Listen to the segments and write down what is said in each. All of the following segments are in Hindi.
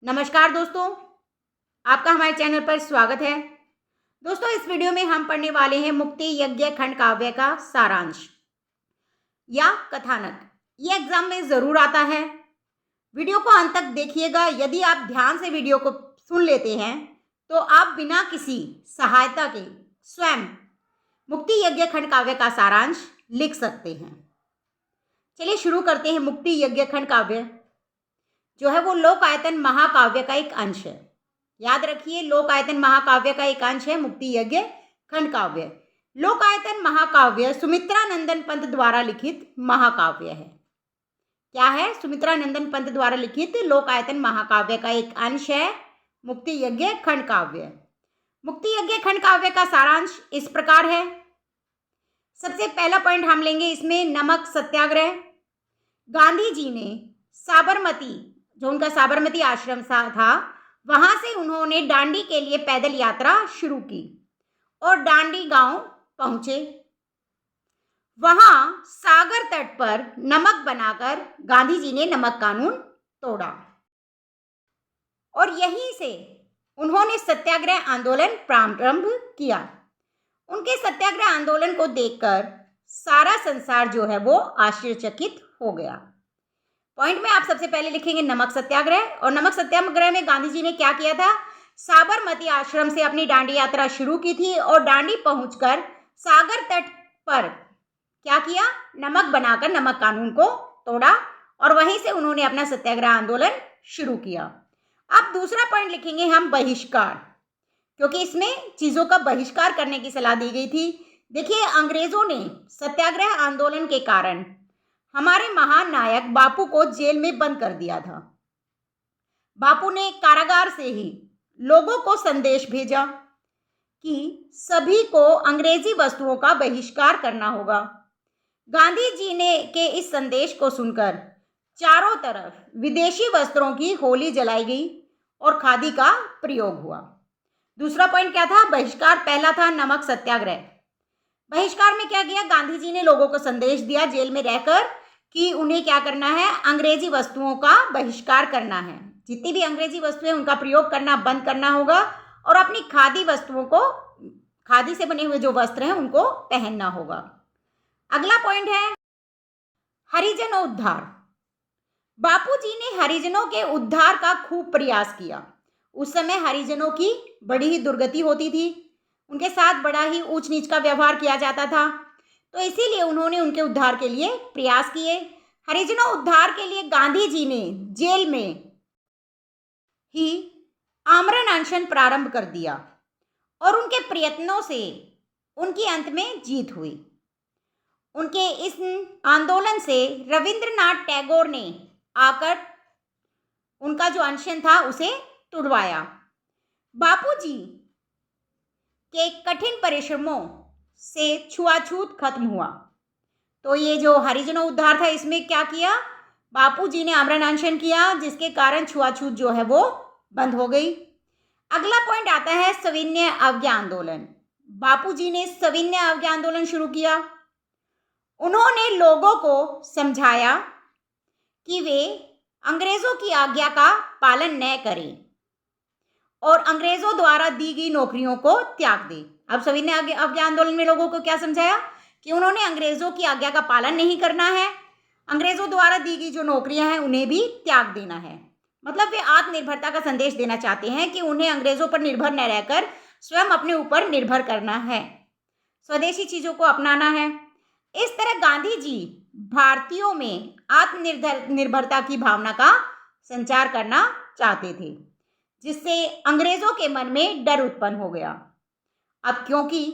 नमस्कार दोस्तों, आपका हमारे चैनल पर स्वागत है। दोस्तों, इस वीडियो में हम पढ़ने वाले हैं मुक्ति यज्ञ खंड काव्य का सारांश या कथानक। ये एग्जाम में ज़रूर आता है। वीडियो को अंत तक देखिएगा। यदि आप ध्यान से वीडियो को सुन लेते हैं तो आप बिना किसी सहायता के स्वयं मुक्ति यज्ञ खंड काव्य का सारांश लिख सकते हैं। चलिए शुरू करते हैं। मुक्ति यज्ञ खंड काव्य जो है वो लोकायतन महाकाव्य का एक अंश है। याद रखिए, लोकायतन महाकाव्य का एक अंश है मुक्ति यज्ञ खंड काव्य। लोकायतन महाकाव्य सुमित्रा नंदन पंत द्वारा लिखित महाकाव्य है। क्या है? सुमित्रा नंदन पंत द्वारा लिखित लोकायतन महाकाव्य का एक अंश है मुक्ति यज्ञ खंड काव्य। मुक्ति यज्ञ खंड काव्य का सारांश इस प्रकार है। सबसे पहला पॉइंट हम लेंगे इसमें नमक सत्याग्रह। गांधी जी ने साबरमती, जो उनका साबरमती आश्रम था, वहां से उन्होंने डांडी के लिए पैदल यात्रा शुरू की और डांडी गांव पहुंचे। वहां सागर तट पर नमक बनाकर गांधी जी ने नमक कानून तोड़ा और यहीं से उन्होंने सत्याग्रह आंदोलन प्रारंभ किया। उनके सत्याग्रह आंदोलन को देखकर सारा संसार जो है वो आश्चर्यचकित हो गया। पॉइंट में आप सबसे पहले लिखेंगे नमक सत्याग्रह। और नमक सत्याग्रह में गांधी जी ने क्या किया था? साबरमती आश्रम से अपनी डांडी यात्रा शुरू की थी और डांडी पहुंचकर सागर तट पर क्या किया? नमक बनाकर नमक कानून को तोड़ा और वहीं से उन्होंने अपना सत्याग्रह आंदोलन शुरू किया। अब दूसरा पॉइंट लिखेंगे हम बहिष्कार, क्योंकि इसमें चीजों का बहिष्कार करने की सलाह दी गई थी। देखिए, अंग्रेजों ने सत्याग्रह आंदोलन के कारण हमारे महान नायक बापू को जेल में बंद कर दिया था। बापू ने कारागार से ही लोगों को संदेश भेजा कि सभी को अंग्रेजी वस्तुओं का बहिष्कार करना होगा। गांधी जी ने के इस संदेश को सुनकर चारों तरफ विदेशी वस्त्रों की होली जलाई गई और खादी का प्रयोग हुआ। दूसरा पॉइंट क्या था? बहिष्कार। पहला था नमक सत्याग्रह। बहिष्कार में क्या किया? गांधी जी ने लोगों को संदेश दिया जेल में रहकर कि उन्हें क्या करना है? अंग्रेजी वस्तुओं का बहिष्कार करना है। जितनी भी अंग्रेजी वस्तुएं उनका प्रयोग करना बंद करना होगा और अपनी खादी वस्तुओं को, खादी से बने हुए जो वस्त्र हैं उनको पहनना होगा। अगला पॉइंट है हरिजन उद्धार। बापूजी ने हरिजनों के उद्धार का खूब प्रयास किया। उस समय हरिजनों की बड़ी ही दुर्गति होती थी, उनके साथ बड़ा ही ऊंच नीच का व्यवहार किया जाता था, तो इसीलिए उन्होंने उनके उद्धार के लिए प्रयास किए। हरिजनों उद्धार के लिए गांधी जी ने जेल में ही आमरण अनशन प्रारंभ कर दिया और उनके प्रयत्नों से उनकी अंत में जीत हुई। उनके इस आंदोलन से रविंद्रनाथ टैगोर ने आकर उनका जो अनशन था उसे तुड़वाया। बापूजी के कठिन परिश्रमों से छुआछूत खत्म हुआ। तो ये जो हरिजनों उद्धार था, इसमें क्या किया? बापूजी ने आमरण अनशन किया, जिसके कारण छुआछूत जो है वो बंद हो गई। अगला पॉइंट आता है सविनय अवज्ञा आंदोलन। बापूजी ने सविनय अवज्ञा आंदोलन शुरू किया। उन्होंने लोगों को समझाया कि वे अंग्रेजों की आज्ञा का पालन न करें और अंग्रेजों द्वारा दी गई नौकरियों को त्याग दें। अब सविनय अवज्ञा आंदोलन में लोगों को क्या समझाया? कि उन्होंने अंग्रेजों की आज्ञा का पालन नहीं करना है, अंग्रेजों द्वारा दी गई जो नौकरियां हैं उन्हें भी त्याग देना है। मतलब वे आत्मनिर्भरता का संदेश देना चाहते हैं कि उन्हें अंग्रेजों पर निर्भर न रहकर स्वयं अपने ऊपर निर्भर करना है, स्वदेशी चीजों को अपनाना है। इस तरह गांधी जी भारतीयों में आत्मनिर्भरता की भावना का संचार करना चाहते थे, जिससे अंग्रेजों के मन में डर उत्पन्न हो गया। अब क्योंकि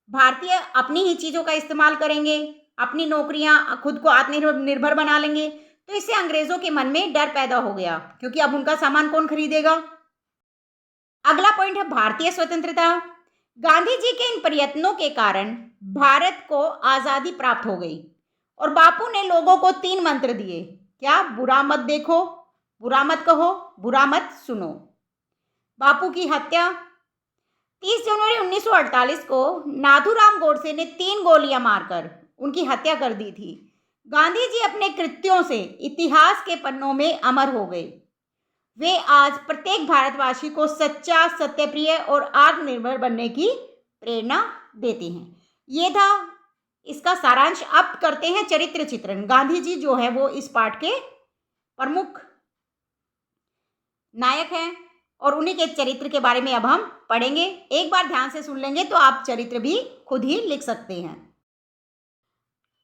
भारतीय अपनी ही चीजों का इस्तेमाल करेंगे, अपनी नौकरियां खुद को आत्मनिर्भर बना लेंगे, तो इससे अंग्रेजों के मन में डर पैदा हो गया, क्योंकि अब उनका सामान कौन खरीदेगा। अगला पॉइंट है भारतीय स्वतंत्रता। गांधी जी के इन प्रयत्नों के कारण भारत को आजादी प्राप्त हो गई और बापू ने लोगों को 3 मंत्र दिए। क्या? बुरा मत देखो, बुरा मत कहो, बुरा मत सुनो। बापू की हत्या 30 जनवरी 1948 को नाथूराम गोडसे ने 3 गोलियां मारकर उनकी हत्या कर दी थी। गांधी जी अपने कृत्यों से इतिहास के पन्नों में अमर हो गए। वे आज प्रत्येक भारतवासी को सच्चा, सत्यप्रिय और आत्मनिर्भर बनने की प्रेरणा देते हैं। ये था इसका सारांश। अब करते हैं चरित्र चित्रण। गांधी जी जो है वो इस पाठ के प्रमुख नायक हैं और उन्हीं के चरित्र के बारे में अब हम पढ़ेंगे। एक बार ध्यान से सुन लेंगे तो आप चरित्र भी खुद ही लिख सकते हैं।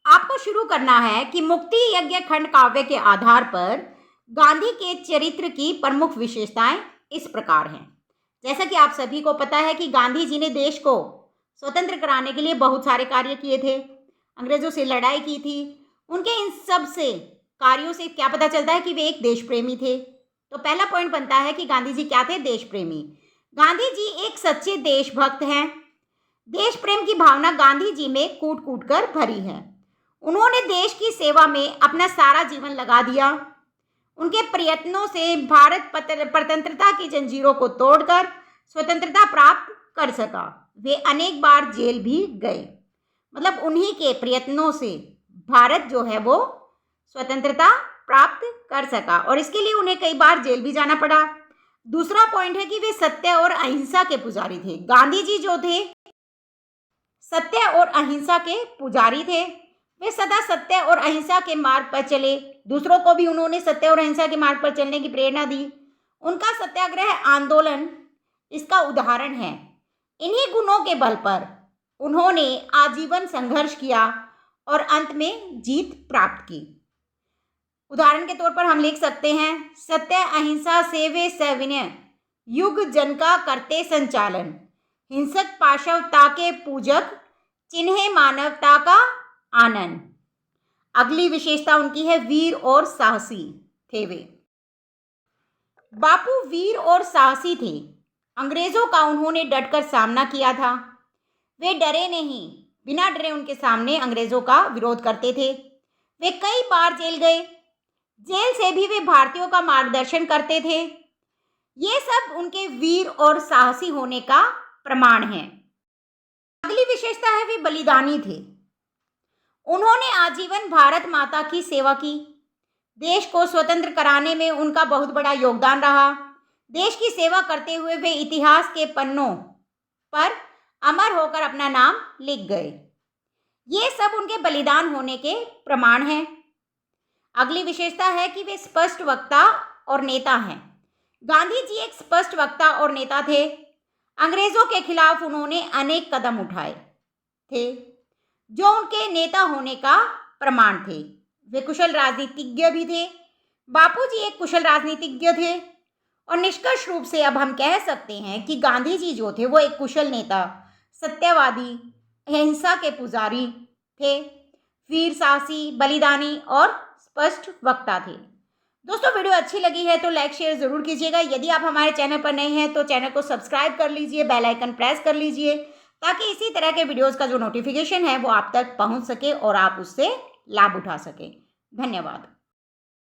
आपको शुरू करना है कि मुक्ति यज्ञ खंड काव्य के आधार पर गांधी के चरित्र की प्रमुख विशेषताएं इस प्रकार हैं। जैसा कि आप सभी को पता है कि गांधी जी ने देश को स्वतंत्र कराने के लिए बहुत सारे कार्य किए थे, अंग्रेजों से लड़ाई की थी। उनके इन सब से कार्यों से क्या पता चलता है कि वे एक देश प्रेमी थे। तो पहला पॉइंट बनता है कि गांधी जी क्या थे? देश प्रेमी। गांधी जी एक सच्चे देशभक्त हैं। देश प्रेम की भावना गांधी जी में कूट कूट कर भरी है। उन्होंने देश की सेवा में अपना सारा जीवन लगा दिया। उनके प्रयत्नों से भारत स्वतंत्रता की जंजीरों को तोड़कर स्वतंत्रता प्राप्त कर सका। वे अनेक बार जेल भी गए। मतलब उन्हीं के प्रयत्नों से भारत जो है वो स्वतंत्रता प्राप्त कर सका और इसके लिए उन्हें कई बार जेल भी जाना पड़ा। दूसरा पॉइंट है कि वे सत्य और अहिंसा के पुजारी थे। गांधी जी जो थे सत्य और अहिंसा के पुजारी थे। वे सदा सत्य और अहिंसा के मार्ग पर चले। दूसरों को भी उन्होंने सत्य और अहिंसा के मार्ग पर चलने की प्रेरणा दी। उनका सत्याग्रह आंदोलन इसका उदाहरण है। इन्हीं गुणों के बल पर उन्होंने आजीवन संघर्ष किया और अंत में जीत प्राप्त की। उदाहरण के तौर पर हम लिख सकते हैं, सत्य अहिंसा से वे सविनय युग जन का करते संचालन, हिंसक पाशवता के पूजक, चिन्हे मानवता का आनंद। अगली विशेषता उनकी है वीर और साहसी थे वे। बापू वीर और साहसी थे। अंग्रेजों का उन्होंने डटकर सामना किया था। वे डरे नहीं, बिना डरे उनके सामने अंग्रेजों का विरोध करते थे। वे कई बार जेल गए। जेल से भी वे भारतीयों का मार्गदर्शन करते थे। ये सब उनके वीर और साहसी होने का प्रमाण है। अगली विशेषता है वे बलिदानी थे। उन्होंने आजीवन भारत माता की सेवा की। देश को स्वतंत्र कराने में उनका बहुत बड़ा योगदान रहा। देश की सेवा करते हुए वे इतिहास के पन्नों पर अमर होकर अपना नाम लिख गए। ये सब उनके बलिदान होने के प्रमाण हैं। अगली विशेषता है कि वे स्पष्ट वक्ता और नेता हैं। गांधी जी एक स्पष्ट वक्ता और नेता थे। अंग्रेजों के खिलाफ उन्होंने अनेक कदम उठाए थे जो उनके नेता होने का प्रमाण थे। वे कुशल राजनीतिज्ञ भी थे। बापूजी एक कुशल राजनीतिज्ञ थे और निष्कर्ष रूप से अब हम कह सकते हैं कि गांधी जी जो थे वो एक कुशल नेता, सत्यवादी, अहिंसा के पुजारी थे, वीर साहसी, बलिदानी और स्पष्ट वक्ता थे। दोस्तों वीडियो अच्छी लगी है तो लाइक शेयर ज़रूर कीजिएगा। यदि आप हमारे चैनल पर नए हैं तो चैनल को सब्सक्राइब कर लीजिए, बेल आइकन प्रेस कर लीजिए ताकि इसी तरह के वीडियोस का जो नोटिफिकेशन है वो आप तक पहुंच सके और आप उससे लाभ उठा सकें। धन्यवाद।